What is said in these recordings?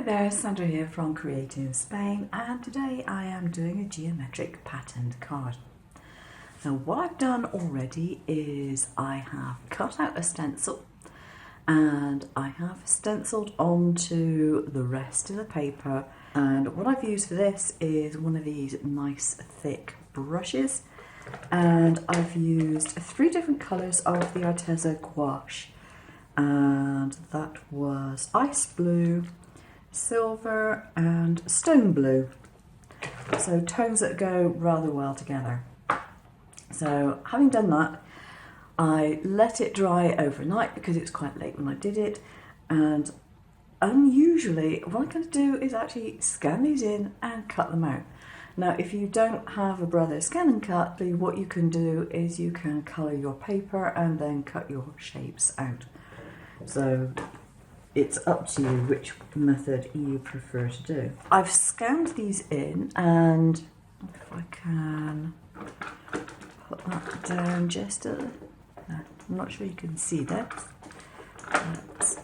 there, Sandra here from Creating in Spain, and today I am doing a geometric patterned card. Now what I've done already is I have cut out a stencil and I have stenciled onto the rest of the paper, and what I've used for this is one of these nice thick brushes, and I've used 3 different colours of the Arteza gouache, and that was ice blue, silver and stone blue, so tones that go rather well together. So having done that, I let it dry overnight because it's quite late when I did it, and unusually what I'm going to do is actually scan these in and cut them out. Now if you don't have a brother scan and cut, then what you can do is you can colour your paper and then cut your shapes out. So it's up to you which method you prefer to do. I've scanned these in, and if I can put that down just a... I'm not sure you can see that. Let's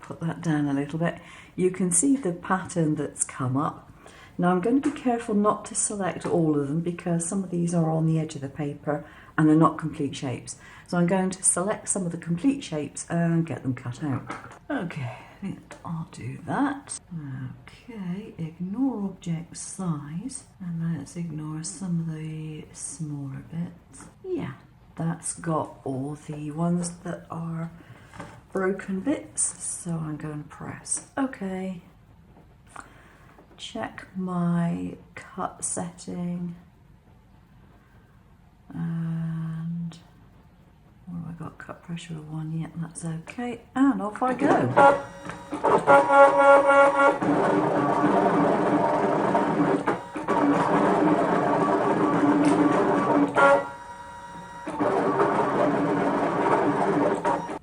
put that down a little bit. You can see the pattern that's come up. Now I'm going to be careful not to select all of them because some of these are on the edge of the paper and they're not complete shapes. So I'm going to select some of the complete shapes and get them cut out. Okay, I think I'll do that. Okay, ignore object size and let's ignore some of the smaller bits. Yeah, that's got all the ones that are broken bits, so I'm going to press OK. Check my cut setting, and what have I got? Cut pressure of 1, yeah, that's okay, and off I go.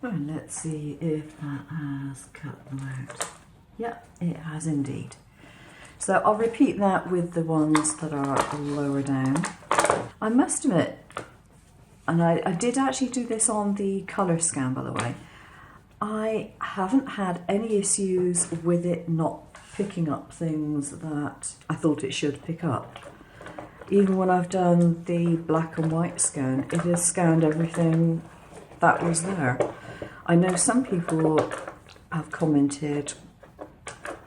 And let's see if that has cut them out. Yep, it has indeed. So I'll repeat that with the ones that are lower down. I must admit, and I did actually do this on the colour scan by the way, I haven't had any issues with it not picking up things that I thought it should pick up. Even when I've done the black and white scan, it has scanned everything that was there. I know some people have commented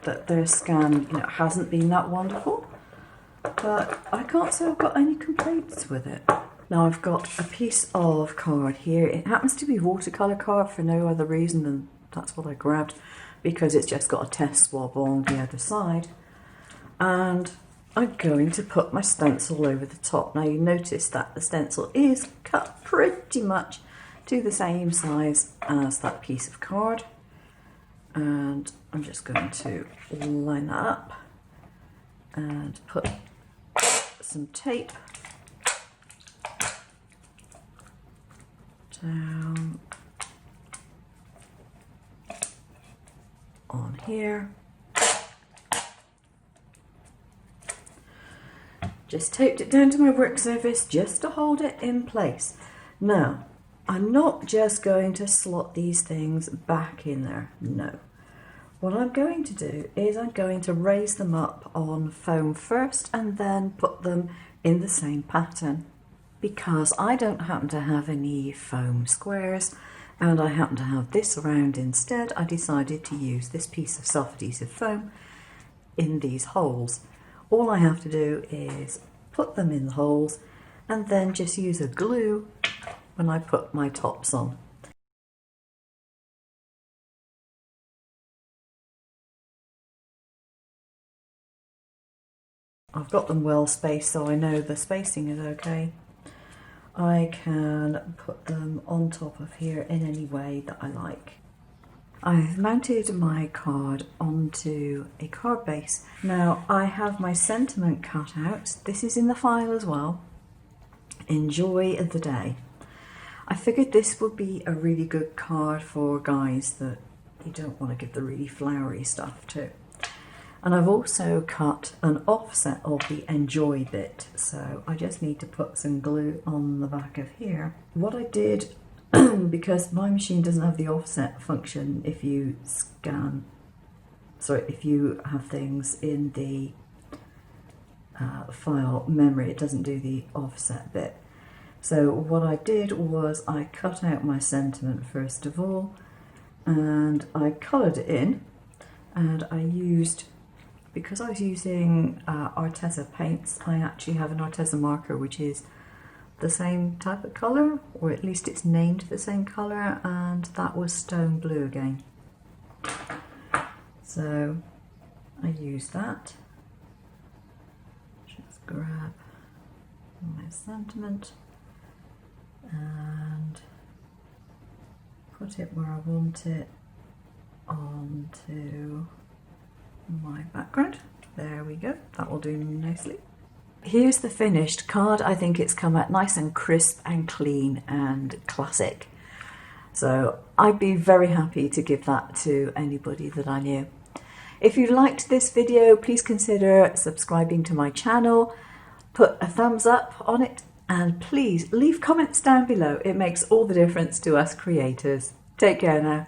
that their scan, hasn't been that wonderful, but I can't say I've got any complaints with it. Now I've got a piece of card here. It happens to be watercolour card for no other reason than that's what I grabbed, because it's just got a test swab on the other side, and I'm going to put my stencil over the top. Now you notice that the stencil is cut pretty much to the same size as that piece of card, and I'm just going to line that up and put some tape down on here. Just taped it down to my work surface just to hold it in place. Now I'm not just going to slot these things back in there, no. What I'm going to do is I'm going to raise them up on foam first and then put them in the same pattern. Because I don't happen to have any foam squares and I happen to have this around instead, I decided to use this piece of self-adhesive foam in these holes. All I have to do is put them in the holes and then just use a glue when I put my tops on. I've got them well spaced so I know the spacing is okay. I can put them on top of here in any way that I like. I've mounted my card onto a card base. Now I have my sentiment cut out. This is in the file as well. Enjoy the day. I figured this would be a really good card for guys that you don't want to give the really flowery stuff to. And I've also cut an offset of the enjoy bit, so I just need to put some glue on the back of here. What I did, because my machine doesn't have the offset function if you scan So if you have things in the file memory, it doesn't do the offset bit. So what I did was I cut out my sentiment first of all, and I coloured it in, and I used, because I was using Arteza paints, I actually have an Arteza marker which is the same type of colour, or at least it's named the same colour, and that was stone blue again. So I used that. Just grab my sentiment and put it where I want it onto my background. There we go, that will do nicely. Here's the finished card. I think it's come out nice and crisp and clean and classic. So I'd be very happy to give that to anybody that I knew. If you liked this video, please consider subscribing to my channel, put a thumbs up on it, and please leave comments down below. It makes all the difference to us creators. Take care now.